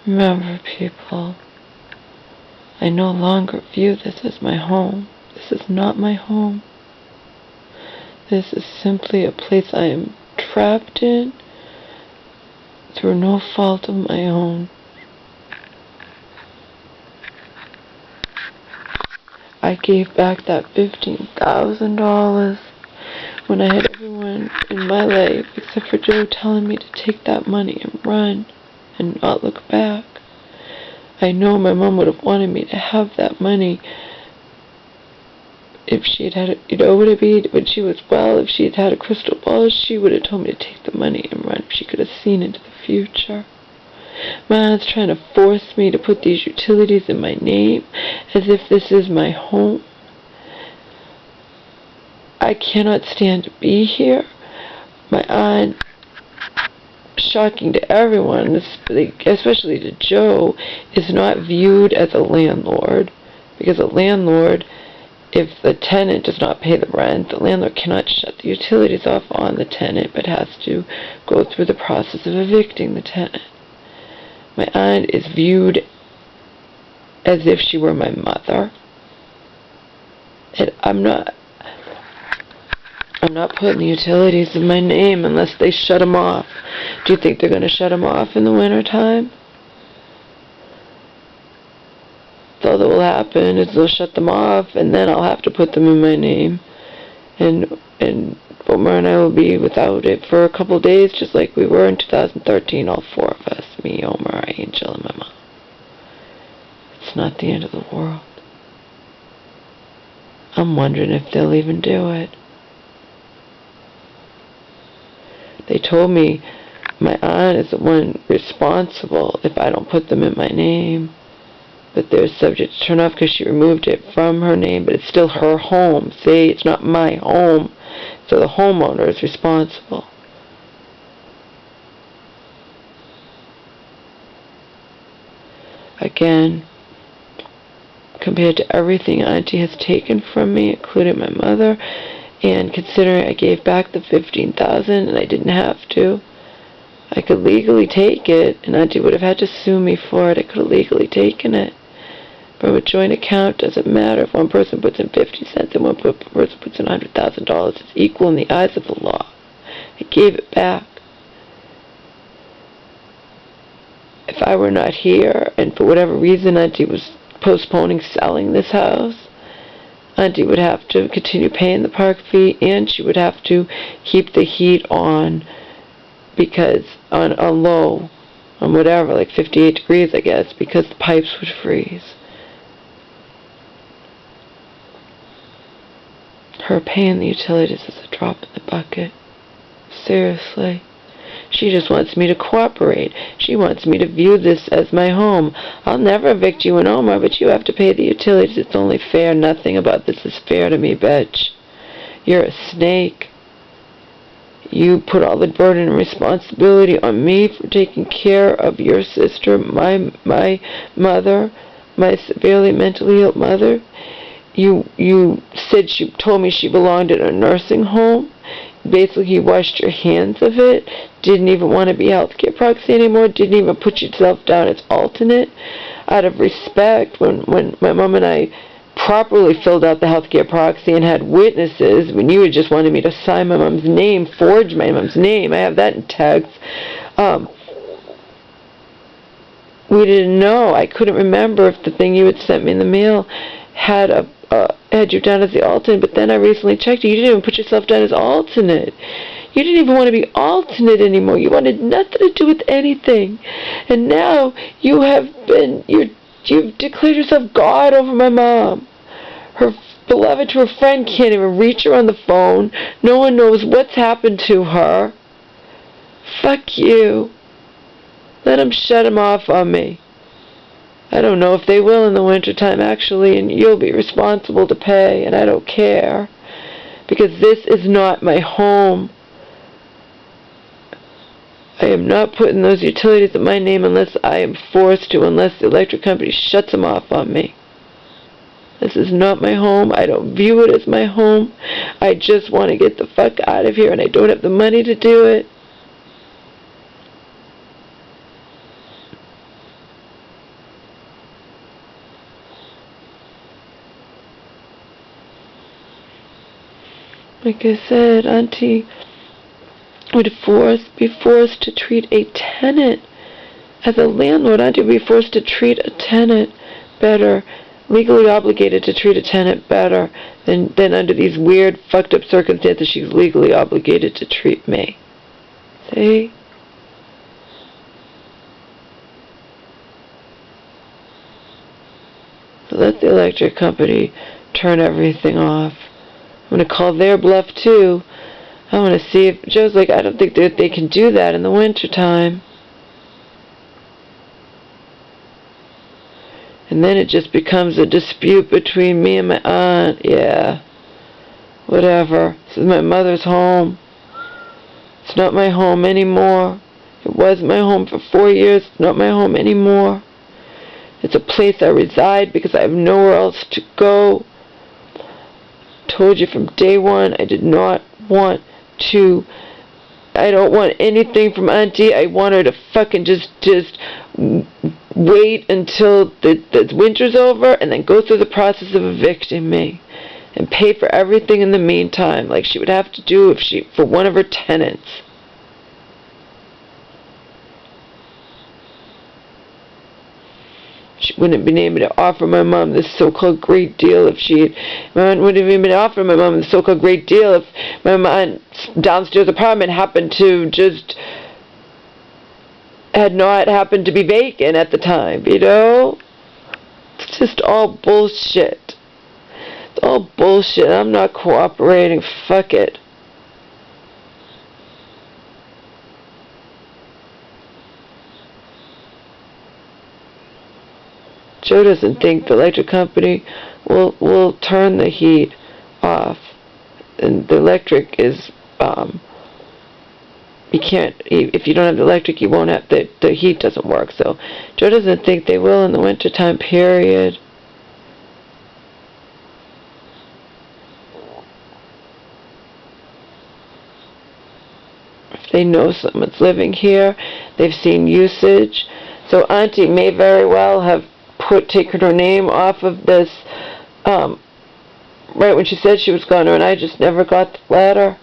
Remember, people, I no longer view this as my home. This is not my home. This is simply a place I am trapped in through no fault of my own. I gave back that $15,000 when I had everyone in my life, except for Joe, telling me to take that money and run and not look back. I know my mom would have wanted me to have that money if she had had, would it be when she was well, if she had had a crystal ball, she would have told me to take the money and run if she could have seen into the future. My aunt's trying to force me to put these utilities in my name as if this is my home. I cannot stand to be here. My aunt, shocking to everyone, especially to Joe, is not viewed as a landlord. Because a landlord, if the tenant does not pay the rent, the landlord cannot shut the utilities off on the tenant, but has to go through the process of evicting the tenant. My aunt is viewed as if she were my mother. And I'm not putting the utilities in my name unless they shut them off. Do you think they're going to shut them off in the wintertime? All that will happen is they'll shut them off, and then I'll have to put them in my name. And Omar and I will be without it for a couple of days, just like we were in 2013, all four of us. Me, Omar, Angel, and my mom. It's not the end of the world. I'm wondering if they'll even do it. They told me my aunt is the one responsible if I don't put them in my name. But they're subject to turn off because she removed it from her name, but it's still her home. See, it's not my home. So the homeowner is responsible. Again, compared to everything Auntie has taken from me, including my mother, and considering I gave back the $15,000 and I didn't have to, I could legally take it, and Auntie would have had to sue me for it. I could have legally taken it. But with joint account, doesn't matter if one person puts in 50 cents and one person puts in $100,000. It's equal in the eyes of the law. I gave it back. If I were not here, and for whatever reason Auntie was postponing selling this house, Auntie would have to continue paying the park fee, and she would have to keep the heat on, because on low, on whatever, like 58 degrees, I guess, because the pipes would freeze. Her paying the utilities is a drop in the bucket. Seriously. She just wants me to cooperate. She wants me to view this as my home. I'll never evict you and Omar, but you have to pay the utilities. It's only fair. Nothing about this is fair to me, bitch. You're a snake. You put all the burden and responsibility on me for taking care of your sister, my mother, my severely mentally ill mother. You said she told me she belonged in a nursing home. Basically, you washed your hands of it. Didn't even want to be healthcare proxy anymore. Didn't even put yourself down as alternate. Out of respect, when my mom and I properly filled out the healthcare proxy and had witnesses, when you had just wanted me to sign my mom's name, forge my mom's name, I have that in text. We didn't know. I couldn't remember if the thing you had sent me in the mail had you down as the alternate, but then I recently checked you didn't even put yourself down as alternate. You didn't even want to be alternate anymore. You wanted nothing to do with anything. And now you've declared yourself God over my mom. Her beloved to her friend can't even reach her on the phone. No one knows what's happened to her. Fuck you. Let them shut him off on me. I don't know if they will in the wintertime, actually, and you'll be responsible to pay, and I don't care. Because this is not my home. I am not putting those utilities in my name unless I am forced to, unless the electric company shuts them off on me. This is not my home. I don't view it as my home. I just want to get the fuck out of here, and I don't have the money to do it. Like I said, Auntie would be forced to treat a tenant. As a landlord, Auntie would be forced to treat a tenant better, legally obligated to treat a tenant better than under these weird, fucked up circumstances she's legally obligated to treat me. See? So let the electric company turn everything off. I'm going to call their bluff too. I want to see if Joe's like, I don't think that they can do that in the wintertime. And then it just becomes a dispute between me and my aunt. Yeah. Whatever. This is my mother's home. It's not my home anymore. It was my home for 4 years. It's not my home anymore. It's a place I reside because I have nowhere else to go. Told you from day one, I did not want to. I don't want anything from Auntie. I want her to fucking just wait until the winter's over and then go through the process of evicting me and pay for everything in the meantime, like she would have to do for one of her tenants. She wouldn't have been able to offer my mom this so-called great deal my aunt wouldn't have even been offering my mom this so-called great deal if my aunt's downstairs apartment had not happened to be vacant at the time, you know? It's just all bullshit. It's all bullshit. I'm not cooperating. Fuck it. Joe doesn't think the electric company will turn the heat off. And the electric is, you can't, if you don't have the electric, you won't have, the heat doesn't work. So Joe doesn't think they will in the wintertime period. If they know someone's living here, they've seen usage. So Auntie may very well have taken her name off of this, right when she said she was going to, and I just never got the letter.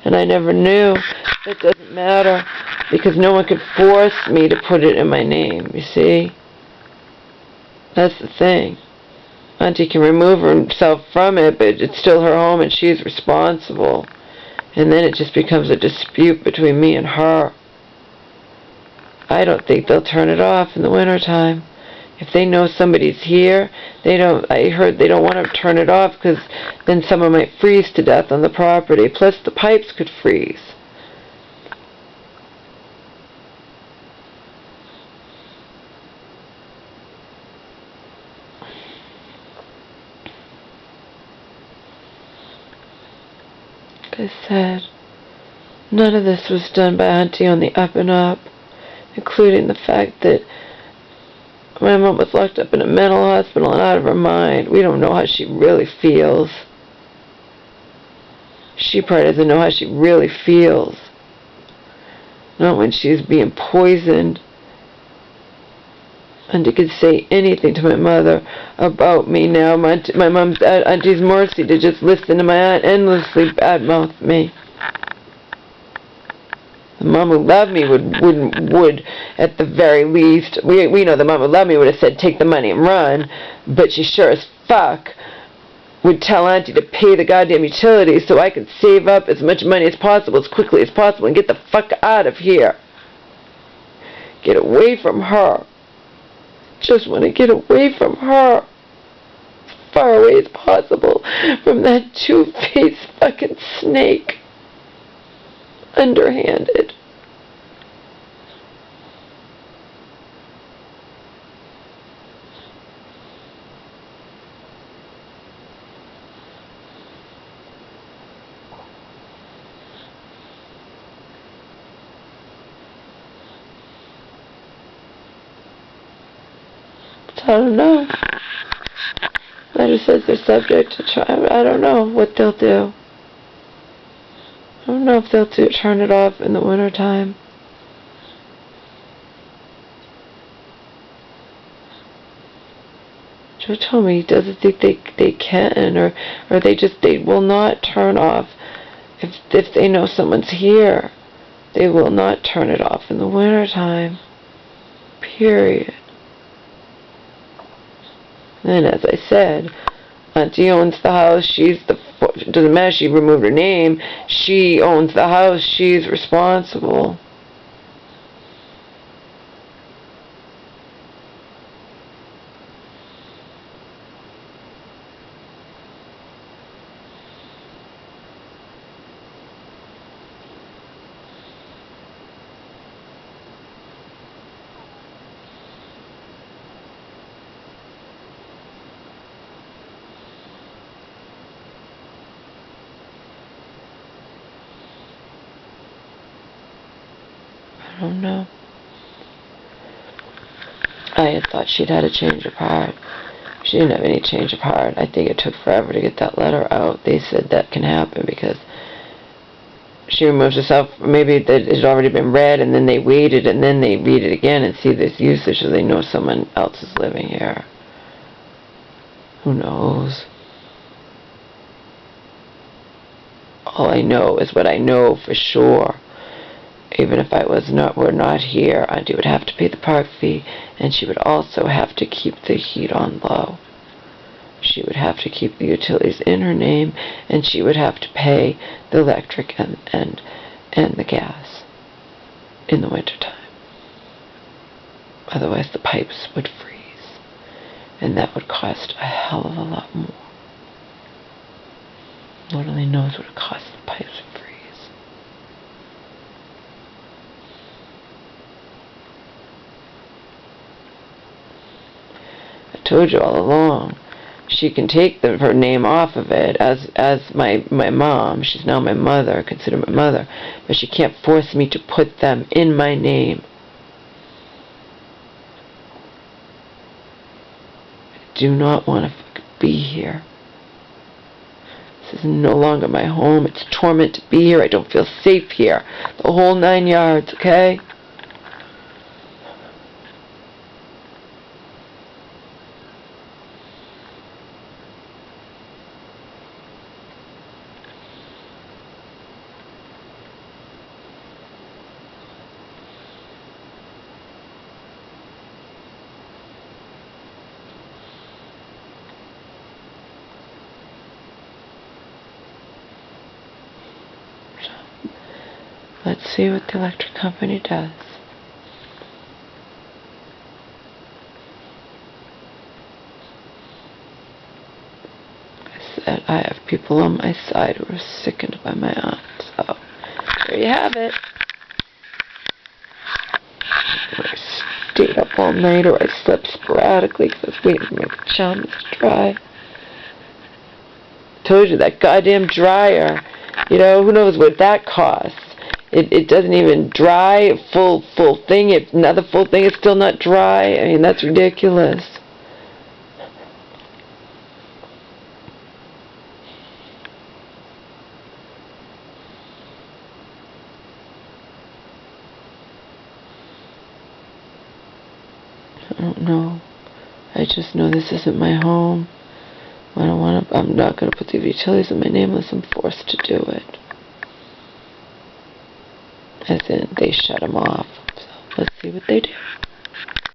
And I never knew. It doesn't matter, because no one could force me to put it in my name, you see? That's the thing. Auntie can remove herself from it, but it's still her home and she's responsible. And then it just becomes a dispute between me and her. I don't think they'll turn it off in the wintertime. If they know somebody's here, I heard they don't want to turn it off because then someone might freeze to death on the property. Plus the pipes could freeze. Like I said, none of this was done by Auntie on the up and up, including the fact that my mom was locked up in a mental hospital and out of her mind. We don't know how she really feels. She probably doesn't know how she really feels. Not when she's being poisoned. Auntie could say anything to my mother about me now. My mom's Auntie's mercy to just listen to my aunt endlessly badmouth me. The mom who loved me would at the very least, we know the mom who loved me would have said take the money and run, but she sure as fuck would tell Auntie to pay the goddamn utilities so I could save up as much money as possible, as quickly as possible, and get the fuck out of here. Get away from her. Just want to get away from her. As far away as possible from that two-faced fucking snake. Underhanded. I don't know. Letter says they're subject to trial. I don't know what they'll do. I don't know if they'll turn it off in the wintertime. Joe told me he doesn't think they can, or they will not turn off If they know someone's here, they will not turn it off in the wintertime. Period. And as I said, Auntie owns the house. It doesn't matter, she removed her name. She owns the house. She's responsible. I don't know. I had thought she'd had a change of heart. She didn't have any change of heart. I think it took forever to get that letter out. They said that can happen because she removes herself. Maybe that it had already been read, and then they waited, and then they read it again and see this usage, so they know someone else is living here. Who knows? All I know is what I know for sure. Even if were not here, Auntie would have to pay the park fee, and she would also have to keep the heat on low. She would have to keep the utilities in her name, and she would have to pay the electric and the gas in the wintertime. Otherwise the pipes would freeze, and that would cost a hell of a lot more. Lord only knows what it costs the pipes to freeze. I told you all along, she can take her name off of it as my mom. She's now my mother, considered my mother, but she can't force me to put them in my name. I do not want to be here. This is no longer my home. It's torment to be here. I don't feel safe here. The whole 9 yards, okay? Let's see what the electric company does. I said I have people on my side who are sickened by my aunt. So, there you have it. I stayed up all night, or I slept sporadically because I was waiting for my pajamas to dry. Told you, that goddamn dryer. You know, who knows what that costs. It doesn't even dry full thing. If another full thing is still not dry, I mean, that's ridiculous. I don't know. I just know this isn't my home. I'm not going to put the utilities in my name unless I'm forced to do it. As in, they shut them off. So, let's see what they do.